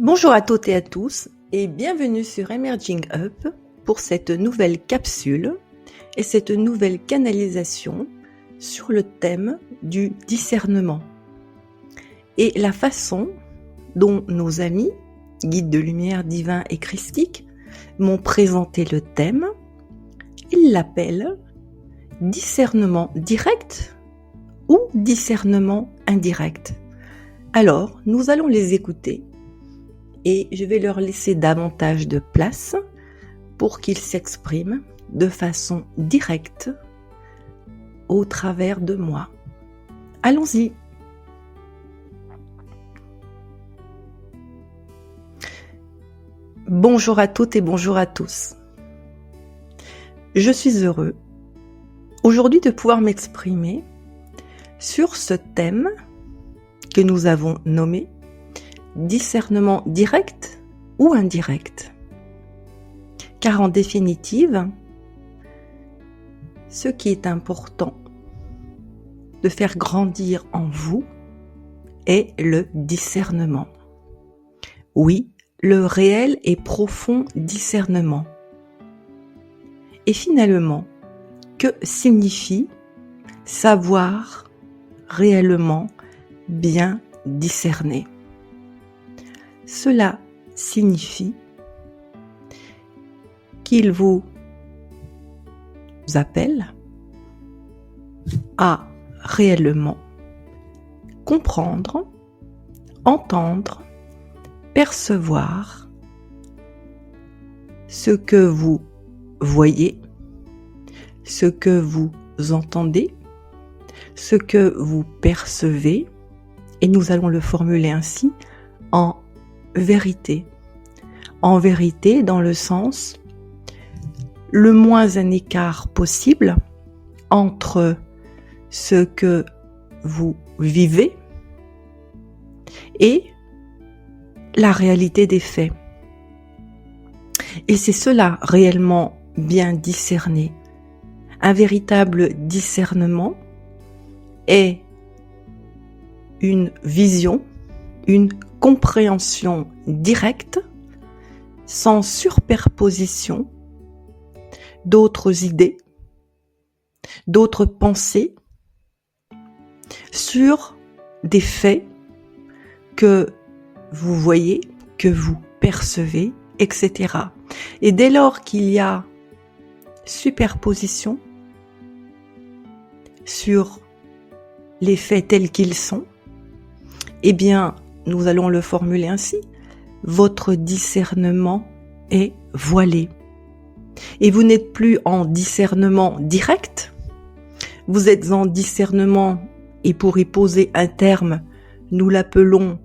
Bonjour à toutes et à tous et bienvenue sur Emerging Up pour cette nouvelle capsule et cette nouvelle canalisation sur le thème du discernement et la façon dont nos amis, guides de lumière divin et christique, m'ont présenté le thème. Ils l'appellent discernement direct ou discernement indirect. Alors, nous allons les écouter. Et je vais leur laisser davantage de place pour qu'ils s'expriment de façon directe au travers de moi. Allons-y. Bonjour à toutes et bonjour à tous. Je suis heureux aujourd'hui de pouvoir m'exprimer sur ce thème que nous avons nommé discernement direct ou indirect. Car en définitive, ce qui est important de faire grandir en vous est le discernement. Oui, le réel et profond discernement. Et finalement, que signifie savoir réellement bien discerner ? Cela signifie qu'il vous appelle à réellement comprendre, entendre, percevoir ce que vous voyez, ce que vous entendez, ce que vous percevez, et nous allons le formuler ainsi, en vérité. En vérité, dans le sens le moins un écart possible entre ce que vous vivez et la réalité des faits. Et c'est cela réellement bien discerné. Un véritable discernement est une vision, une compréhension directe, sans superposition d'autres idées, d'autres pensées sur des faits que vous voyez, que vous percevez, etc. Et dès lors qu'il y a superposition sur les faits tels qu'ils sont, eh bien, nous allons le formuler ainsi, votre discernement est voilé. Et vous n'êtes plus en discernement direct, vous êtes en discernement, et pour y poser un terme, nous l'appelons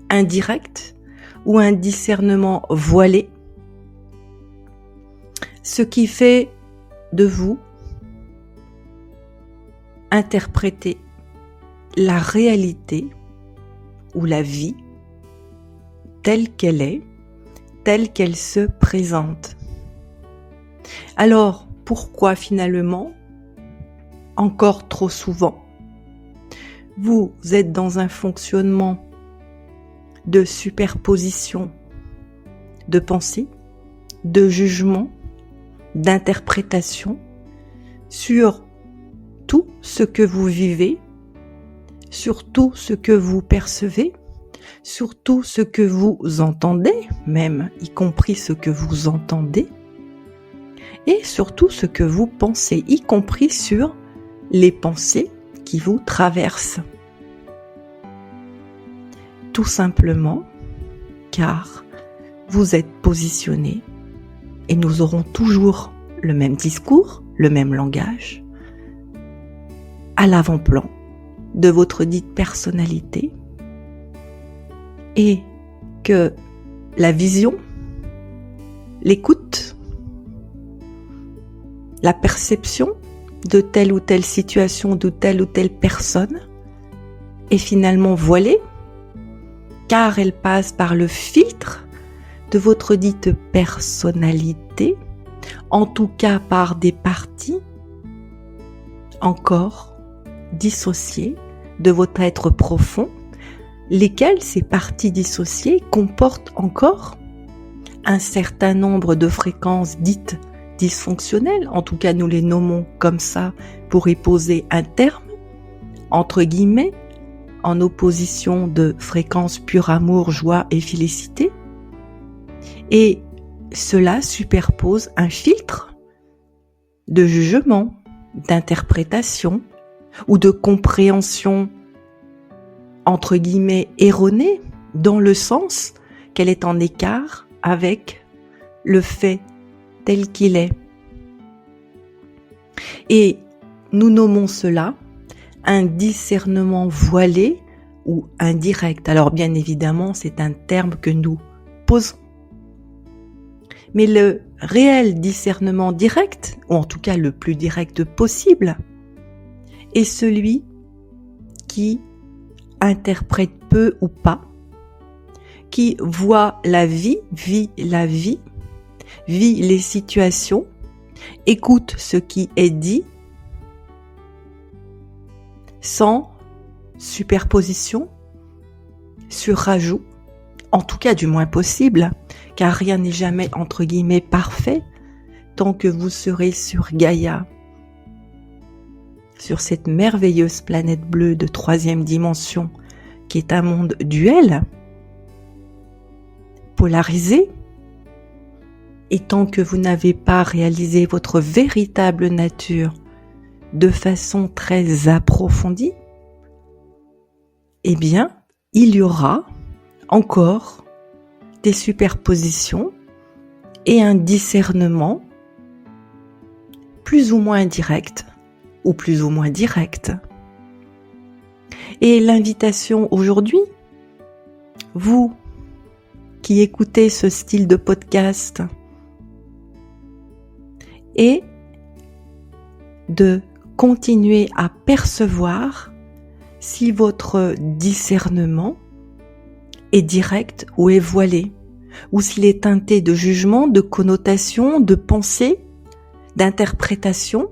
indirect, ou un discernement voilé, ce qui fait de vous interpréter la réalité ou la vie telle qu'elle est, telle qu'elle se présente. Alors, pourquoi finalement, encore trop souvent, vous êtes dans un fonctionnement de superposition de pensée, de jugement, d'interprétation sur tout ce que vous vivez, sur tout ce que vous percevez, sur tout ce que vous entendez, même y compris ce que vous entendez, et sur tout ce que vous pensez, y compris sur les pensées qui vous traversent. Tout simplement car vous êtes positionné et nous aurons toujours le même discours, le même langage, à l'avant-plan de votre dite personnalité, et que la vision, l'écoute, la perception de telle ou telle situation, de telle ou telle personne est finalement voilée, car elle passe par le filtre de votre dite personnalité, en tout cas par des parties encore dissociées de votre être profond, lesquelles ces parties dissociées comportent encore un certain nombre de fréquences dites dysfonctionnelles, en tout cas nous les nommons comme ça pour y poser un terme, entre guillemets, en opposition de fréquences pur amour, joie et félicité. Et cela superpose un filtre de jugement, d'interprétation ou de compréhension entre guillemets erronée, dans le sens qu'elle est en écart avec le fait tel qu'il est. Et nous nommons cela un discernement voilé ou indirect. Alors bien évidemment, c'est un terme que nous posons. Mais le réel discernement direct, ou en tout cas le plus direct possible, est celui qui interprète peu ou pas, qui voit la vie, vit la vie, vit les situations, écoute ce qui est dit, sans superposition, surrajout, en tout cas du moins possible, car rien n'est jamais entre guillemets parfait tant que vous serez sur Gaïa, sur cette merveilleuse planète bleue de 3e dimension qui est un monde duel, polarisé, et tant que vous n'avez pas réalisé votre véritable nature de façon très approfondie, eh bien, il y aura encore des superpositions et un discernement plus ou moins indirect ou plus ou moins direct. Et l'invitation aujourd'hui, vous qui écoutez ce style de podcast, est de continuer à percevoir si votre discernement est direct ou est voilé, ou s'il est teinté de jugement, de connotation, de pensée, d'interprétation.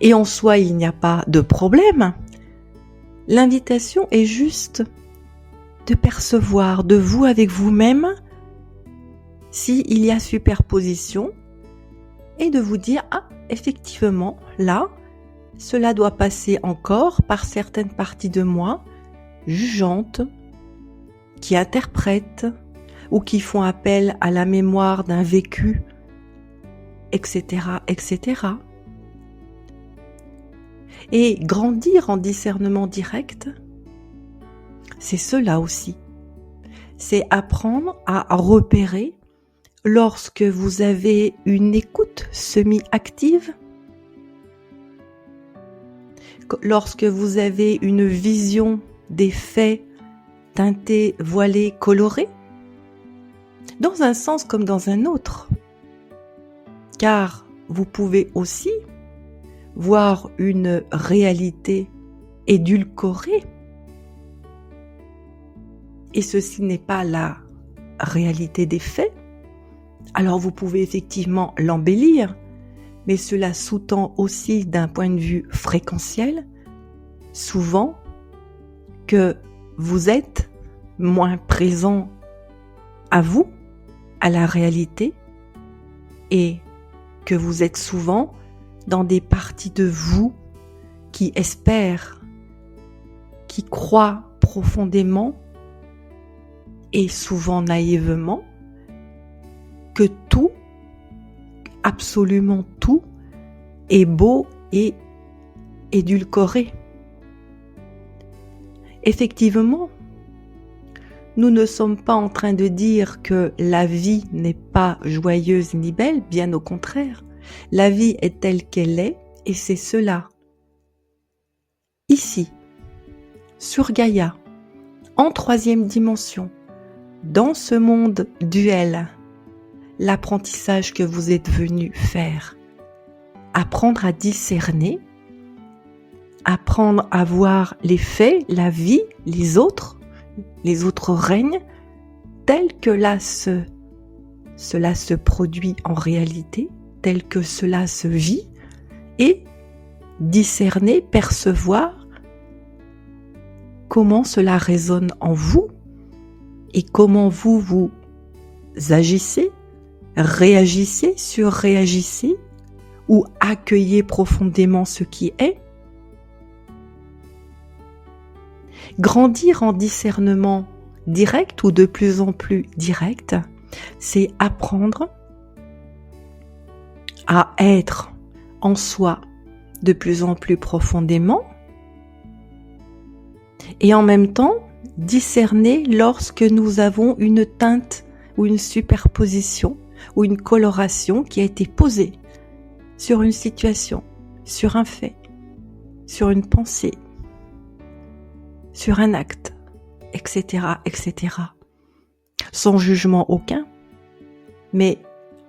Et en soi, il n'y a pas de problème. L'invitation est juste de percevoir de vous avec vous-même s'il y a superposition et de vous dire « Ah, effectivement, là, cela doit passer encore par certaines parties de moi jugeantes, qui interprètent ou qui font appel à la mémoire d'un vécu, etc., etc. » Et grandir en discernement direct, c'est cela aussi. C'est apprendre à repérer lorsque vous avez une écoute semi-active, lorsque vous avez une vision des faits teintés, voilés, colorés, dans un sens comme dans un autre. Car vous pouvez aussi voir une réalité édulcorée. Et ceci n'est pas la réalité des faits. Alors vous pouvez effectivement l'embellir, mais cela sous-tend aussi d'un point de vue fréquentiel, souvent, que vous êtes moins présent à vous, à la réalité, et que vous êtes souvent dans des parties de vous qui espèrent, qui croient profondément et souvent naïvement que tout, absolument tout, est beau et édulcoré. Effectivement, nous ne sommes pas en train de dire que la vie n'est pas joyeuse ni belle, bien au contraire. La vie est telle qu'elle est et c'est cela. Ici, sur Gaïa, en 3e dimension, dans ce monde duel, l'apprentissage que vous êtes venu faire, apprendre à discerner, apprendre à voir les faits, la vie, les autres règnent tels que cela se produit en réalité, tel que cela se vit, et discerner, percevoir comment cela résonne en vous et comment vous agissez, réagissez, surréagissez ou accueillez profondément ce qui est. Grandir en discernement direct ou de plus en plus direct, c'est apprendre à être en soi de plus en plus profondément et en même temps discerner lorsque nous avons une teinte ou une superposition ou une coloration qui a été posée sur une situation, sur un fait, sur une pensée, sur un acte, etc., etc. Sans jugement aucun, mais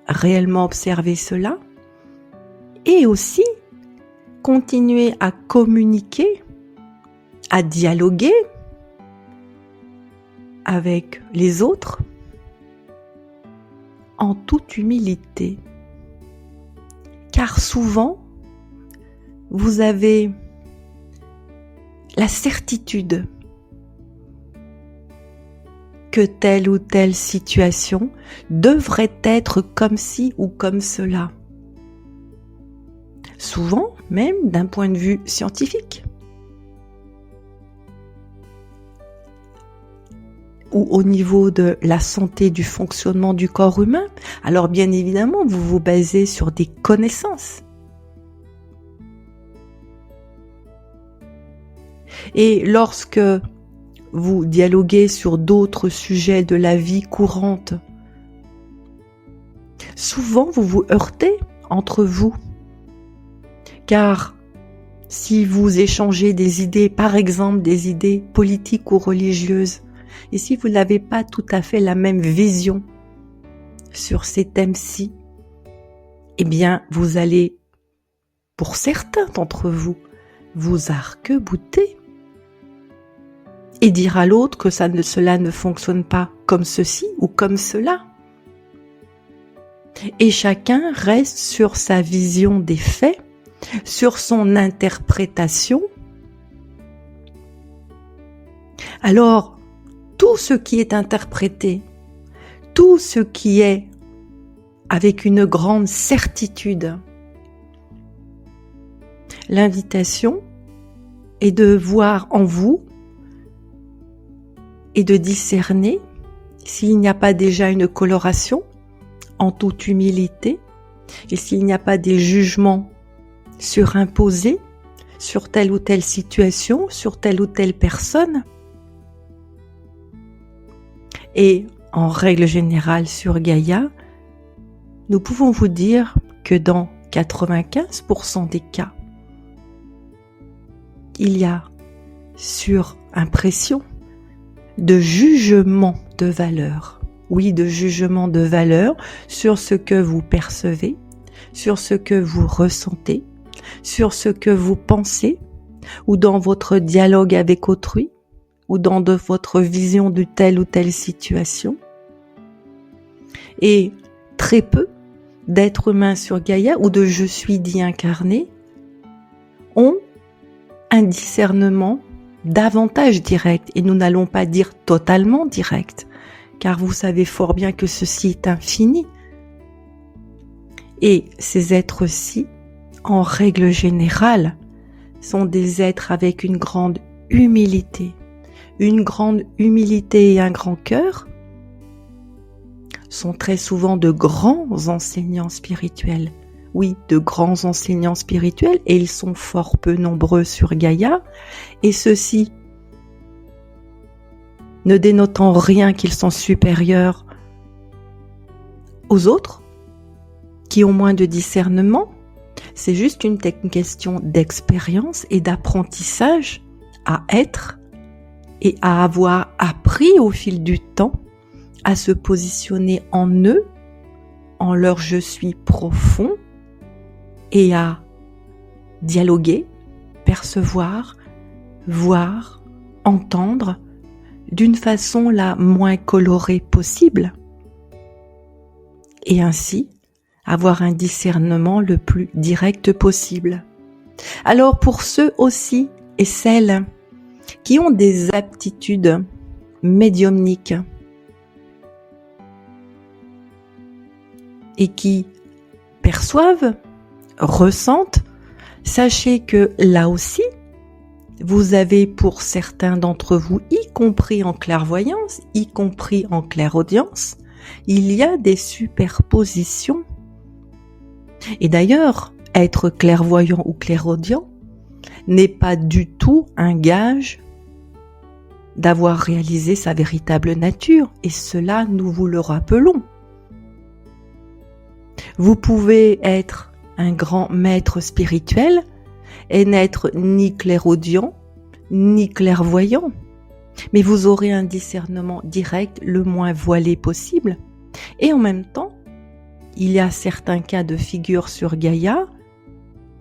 réellement observer cela et aussi continuer à communiquer, à dialoguer avec les autres en toute humilité. Car souvent, vous avez la certitude que telle ou telle situation devrait être comme ci ou comme cela. Souvent, même d'un point de vue scientifique. Ou au niveau de la santé du fonctionnement du corps humain. Alors bien évidemment, vous vous basez sur des connaissances. Et lorsque vous dialoguez sur d'autres sujets de la vie courante, souvent vous vous heurtez entre vous. Car si vous échangez des idées, par exemple des idées politiques ou religieuses, et si vous n'avez pas tout à fait la même vision sur ces thèmes-ci, eh bien vous allez, pour certains d'entre vous, vous arc-bouter et dire à l'autre que cela ne fonctionne pas comme ceci ou comme cela. Et chacun reste sur sa vision des faits, sur son interprétation. Alors, tout ce qui est interprété, tout ce qui est avec une grande certitude, l'invitation est de voir en vous et de discerner s'il n'y a pas déjà une coloration en toute humilité et s'il n'y a pas des jugements surimposés sur telle ou telle situation, sur telle ou telle personne. Et en règle générale sur Gaïa, nous pouvons vous dire que dans 95% des cas, il y a sur impression de jugement de valeur. Oui, de jugement de valeur sur ce que vous percevez, sur ce que vous ressentez, sur ce que vous pensez, ou dans votre dialogue avec autrui, ou dans votre vision de telle ou telle situation. Et très peu d'êtres humains sur Gaïa, ou de je suis dit incarné, ont un discernement davantage direct, et nous n'allons pas dire totalement direct, car vous savez fort bien que ceci est infini. Et ces êtres-ci, en règle générale, sont des êtres avec une grande humilité et un grand cœur, sont très souvent de grands enseignants spirituels. Oui, de grands enseignants spirituels, et ils sont fort peu nombreux sur Gaïa, et ceux-ci ne dénote en rien qu'ils sont supérieurs aux autres, qui ont moins de discernement. C'est juste une question d'expérience et d'apprentissage à être et à avoir appris au fil du temps à se positionner en eux, en leur je suis profond, et à dialoguer, percevoir, voir, entendre d'une façon la moins colorée possible, et ainsi avoir un discernement le plus direct possible. Alors pour ceux aussi et celles qui ont des aptitudes médiumniques et qui perçoivent, ressentent, sachez que là aussi, vous avez pour certains d'entre vous, y compris en clairvoyance, y compris en clairaudience, il y a des superpositions. Et d'ailleurs, être clairvoyant ou clairaudient n'est pas du tout un gage d'avoir réalisé sa véritable nature, et cela nous vous le rappelons. Vous pouvez être un grand maître spirituel et n'être ni clairaudient ni clairvoyant, mais vous aurez un discernement direct le moins voilé possible. Et en même temps, il y a certains cas de figure sur Gaïa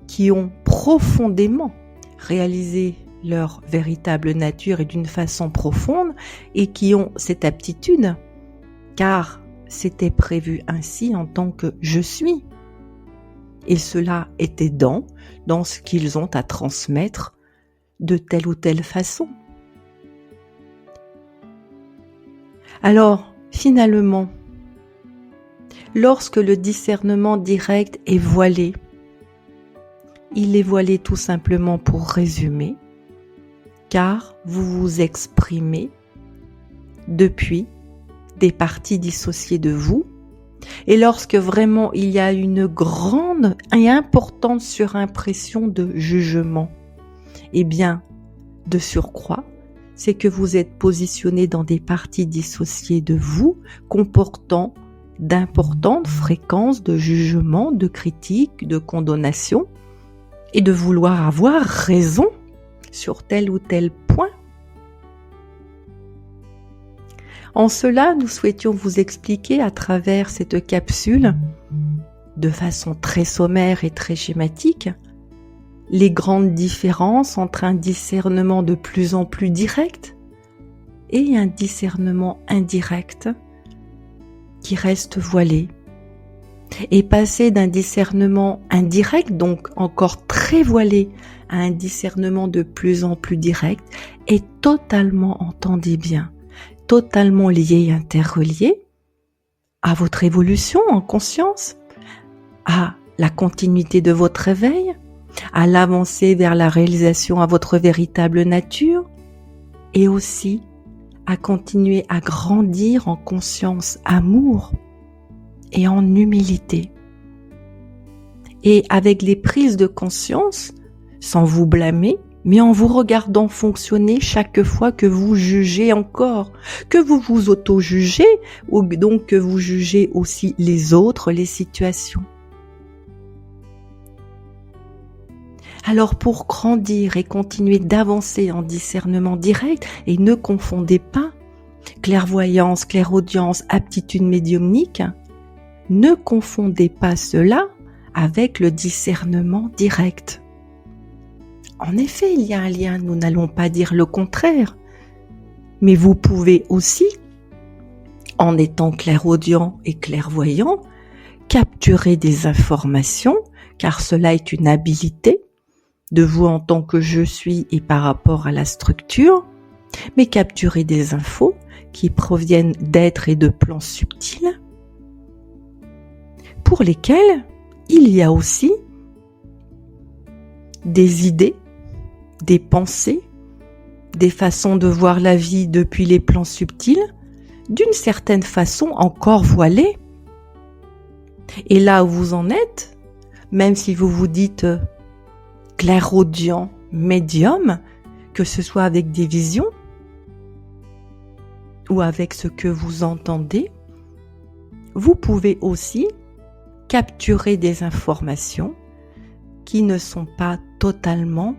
qui ont profondément réalisé leur véritable nature et d'une façon profonde, et qui ont cette aptitude, car c'était prévu ainsi en tant que je suis. Et cela est aidant dans ce qu'ils ont à transmettre de telle ou telle façon. Alors, finalement, lorsque le discernement direct est voilé, il est voilé tout simplement pour résumer, car vous vous exprimez depuis des parties dissociées de vous. Et lorsque vraiment il y a une grande et importante surimpression de jugement, eh bien, de surcroît, c'est que vous êtes positionné dans des parties dissociées de vous, comportant d'importantes fréquences de jugement, de critique, de condamnation, et de vouloir avoir raison sur tel ou tel point. En cela, nous souhaitions vous expliquer à travers cette capsule, de façon très sommaire et très schématique, les grandes différences entre un discernement de plus en plus direct et un discernement indirect qui reste voilé. Et passer d'un discernement indirect, donc encore très voilé, à un discernement de plus en plus direct, est totalement, entendez bien, totalement lié et interrelié à votre évolution en conscience, à la continuité de votre réveil, à l'avancée vers la réalisation à votre véritable nature, et aussi à continuer à grandir en conscience, amour et en humilité. Et avec les prises de conscience, sans vous blâmer, mais en vous regardant fonctionner chaque fois que vous jugez encore, que vous vous auto-jugez, ou donc que vous jugez aussi les autres, les situations. Alors pour grandir et continuer d'avancer en discernement direct, et ne confondez pas clairvoyance, clairaudience, aptitude médiumnique, ne confondez pas cela avec le discernement direct. En effet, il y a un lien, nous n'allons pas dire le contraire, mais vous pouvez aussi, en étant clairaudient et clairvoyant, capturer des informations, car cela est une habilité de vous en tant que je suis et par rapport à la structure, mais capturer des infos qui proviennent d'êtres et de plans subtils, pour lesquels il y a aussi des idées, des pensées, des façons de voir la vie depuis les plans subtils, d'une certaine façon encore voilées. Et là où vous en êtes, même si vous vous dites clairaudient, médium, que ce soit avec des visions, ou avec ce que vous entendez, vous pouvez aussi capturer des informations qui ne sont pas totalement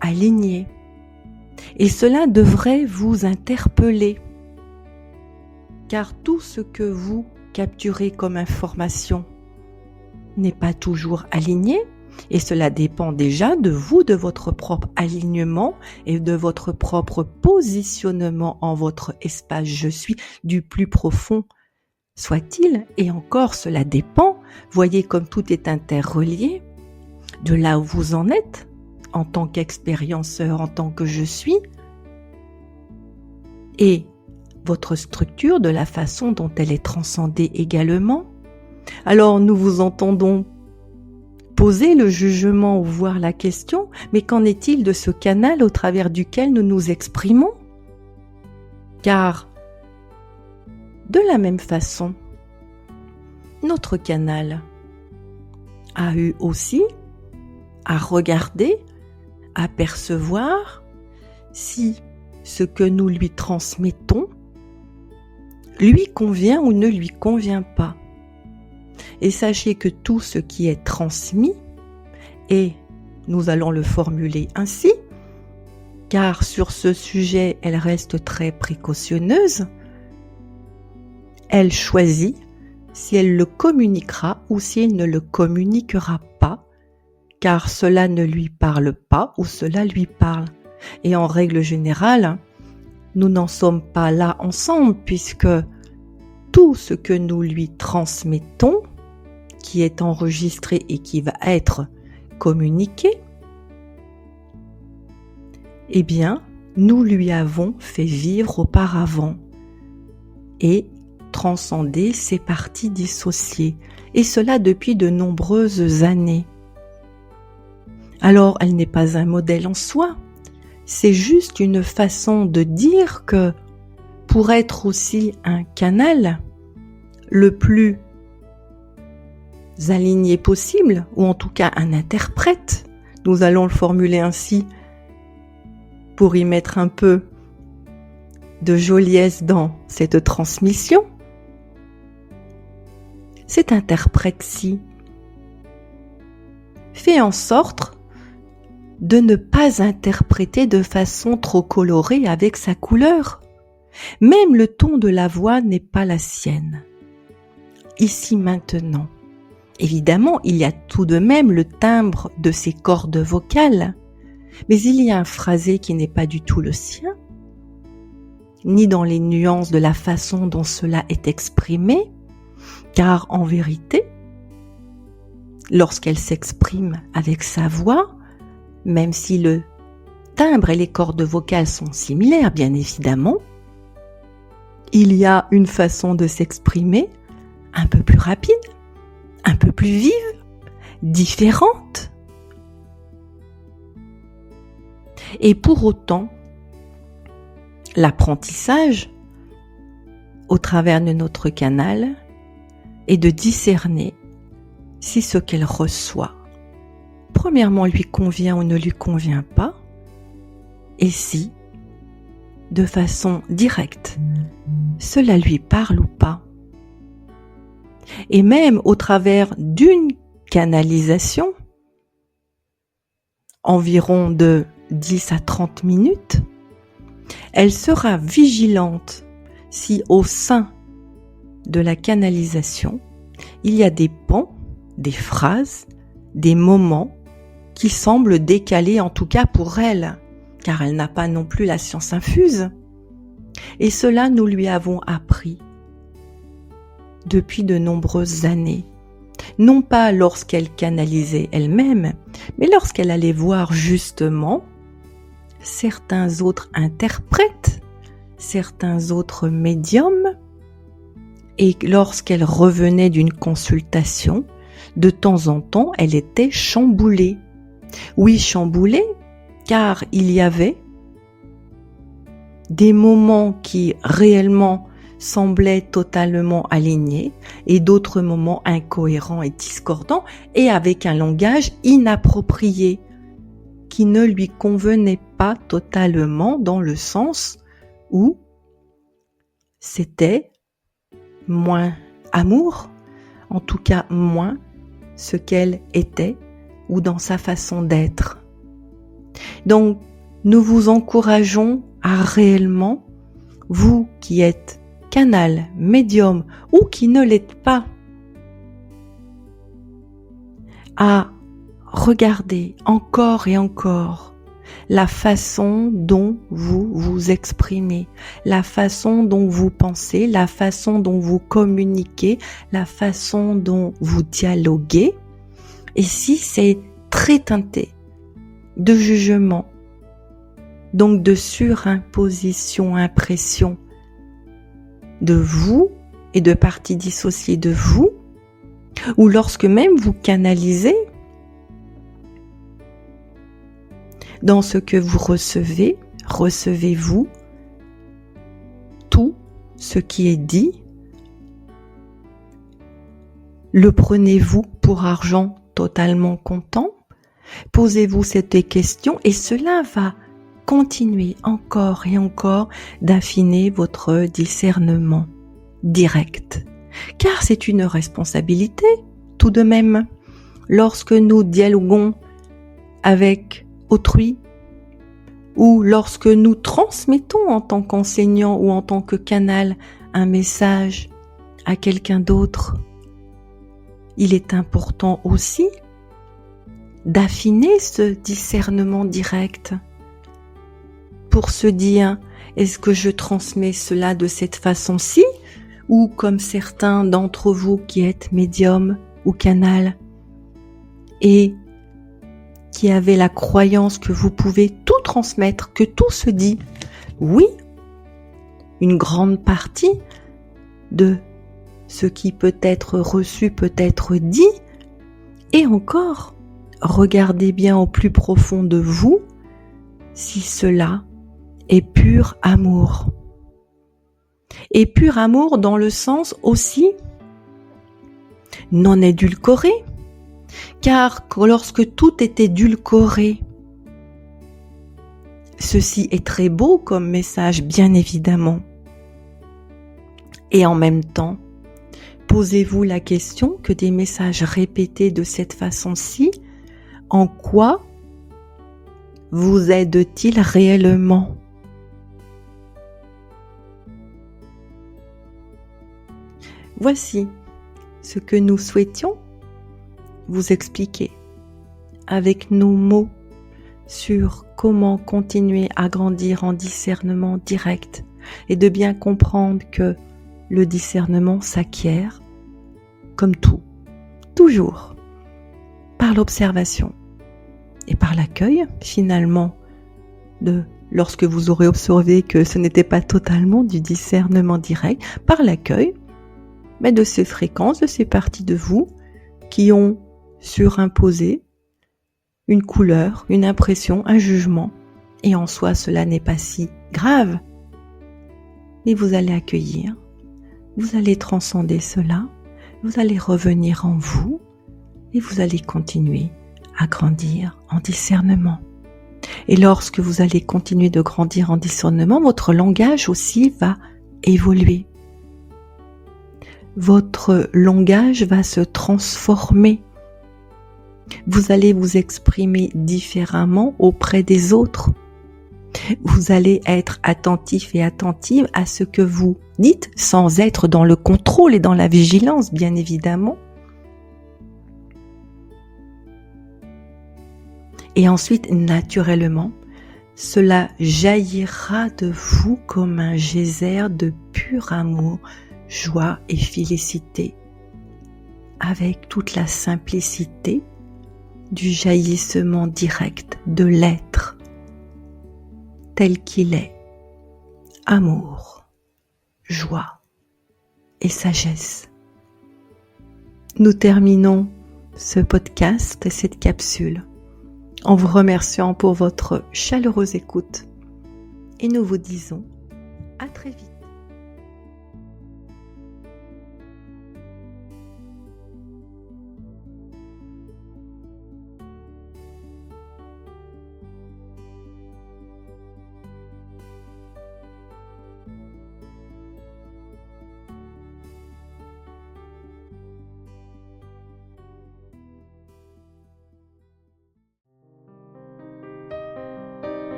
alignées. Et cela devrait vous interpeller, car tout ce que vous capturez comme information n'est pas toujours aligné, et cela dépend déjà de vous, de votre propre alignement et de votre propre positionnement en votre espace je suis du plus profond soit-il, et encore cela dépend, voyez comme tout est interrelié, de là où vous en êtes, en tant qu'expérienceur, en tant que je suis, et votre structure, de la façon dont elle est transcendée également. Alors nous vous entendons poser le jugement ou voir la question, mais qu'en est-il de ce canal au travers duquel nous nous exprimons? Car de la même façon, notre canal a eu aussi à regarder, à percevoir si ce que nous lui transmettons lui convient ou ne lui convient pas. Et sachez que tout ce qui est transmis, et nous allons le formuler ainsi, car sur ce sujet elle reste très précautionneuse, elle choisit si elle le communiquera ou si elle ne le communiquera pas, car cela ne lui parle pas ou cela lui parle. Et en règle générale, nous n'en sommes pas là ensemble, puisque tout ce que nous lui transmettons, qui est enregistré et qui va être communiqué, eh bien, nous lui avons fait vivre auparavant et transcender ces parties dissociées, et cela depuis de nombreuses années. Alors, elle n'est pas un modèle en soi, c'est juste une façon de dire que pour être aussi un canal le plus aligné possible, ou en tout cas un interprète, nous allons le formuler ainsi pour y mettre un peu de joliesse dans cette transmission, cet interprète-ci fait en sorte de ne pas interpréter de façon trop colorée avec sa couleur. Même le ton de la voix n'est pas la sienne. Ici maintenant. Évidemment, il y a tout de même le timbre de ses cordes vocales, mais il y a un phrasé qui n'est pas du tout le sien, ni dans les nuances de la façon dont cela est exprimé, car en vérité, lorsqu'elle s'exprime avec sa voix, même si le timbre et les cordes vocales sont similaires, bien évidemment, il y a une façon de s'exprimer un peu plus rapide, un peu plus vive, différente. Et pour autant, l'apprentissage, au travers de notre canal, est de discerner si ce qu'elle reçoit, premièrement, lui convient ou ne lui convient pas, et si, de façon directe, cela lui parle ou pas. Et même au travers d'une canalisation, environ de 10 à 30 minutes, elle sera vigilante si au sein de la canalisation, il y a des pans, des phrases, des moments qui semblent décalés, en tout cas pour elle, car elle n'a pas non plus la science infuse. Et cela, nous lui avons appris depuis de nombreuses années. Non pas lorsqu'elle canalisait elle-même, mais lorsqu'elle allait voir justement certains autres interprètes, certains autres médiums, et lorsqu'elle revenait d'une consultation, de temps en temps, elle était chamboulée. Oui, chamboulée, car il y avait des moments qui réellement semblaient totalement alignés et d'autres moments incohérents et discordants et avec un langage inapproprié qui ne lui convenait pas totalement dans le sens où c'était moins amour, en tout cas moins ce qu'elle était ou dans sa façon d'être. Donc, nous vous encourageons à réellement, vous qui êtes canal, médium ou qui ne l'êtes pas, à regarder encore et encore la façon dont vous vous exprimez, la façon dont vous pensez, la façon dont vous communiquez, la façon dont vous dialoguez. Et si c'est très teinté de jugement, donc de surimposition, impression de vous et de parties dissociées de vous, ou lorsque même vous canalisez dans ce que vous recevez, recevez-vous tout ce qui est dit, le prenez-vous pour argent totalement comptant, posez-vous cette question et cela va continuer encore et encore d'affiner votre discernement direct. Car c'est une responsabilité tout de même. Lorsque nous dialoguons avec autrui ou lorsque nous transmettons en tant qu'enseignant ou en tant que canal un message à quelqu'un d'autre, il est important aussi d'affiner ce discernement direct pour se dire, est-ce que je transmets cela de cette façon-ci ou comme certains d'entre vous qui êtes médium ou canal et qui avez la croyance que vous pouvez tout transmettre, que tout se dit. Oui, une grande partie de ce qui peut être reçu peut être dit. Et encore, regardez bien au plus profond de vous si cela est pur amour. Et pur amour dans le sens aussi non édulcoré. Car lorsque tout est édulcoré, ceci est très beau comme message, bien évidemment. Et en même temps, posez-vous la question que des messages répétés de cette façon-ci, en quoi vous aident-ils réellement ? Voici ce que nous souhaitions vous expliquer avec nos mots sur comment continuer à grandir en discernement direct et de bien comprendre que le discernement s'acquiert comme tout, toujours, par l'observation et par l'accueil finalement de lorsque vous aurez observé que ce n'était pas totalement du discernement direct, par l'accueil mais de ces fréquences, de ces parties de vous qui ont surimposé une couleur, une impression, un jugement. Et en soi, cela n'est pas si grave. Mais vous allez accueillir, vous allez transcender cela, vous allez revenir en vous et vous allez continuer à grandir en discernement. Et lorsque vous allez continuer de grandir en discernement, votre langage aussi va évoluer. Votre langage va se transformer. Vous allez vous exprimer différemment auprès des autres. Vous allez être attentif et attentive à ce que vous dites sans être dans le contrôle et dans la vigilance, bien évidemment. Et ensuite, naturellement, cela jaillira de vous comme un geyser de pur amour, joie et félicité, avec toute la simplicité du jaillissement direct de l'être tel qu'il est, amour, joie et sagesse. Nous terminons ce podcast et cette capsule en vous remerciant pour votre chaleureuse écoute et nous vous disons à très vite.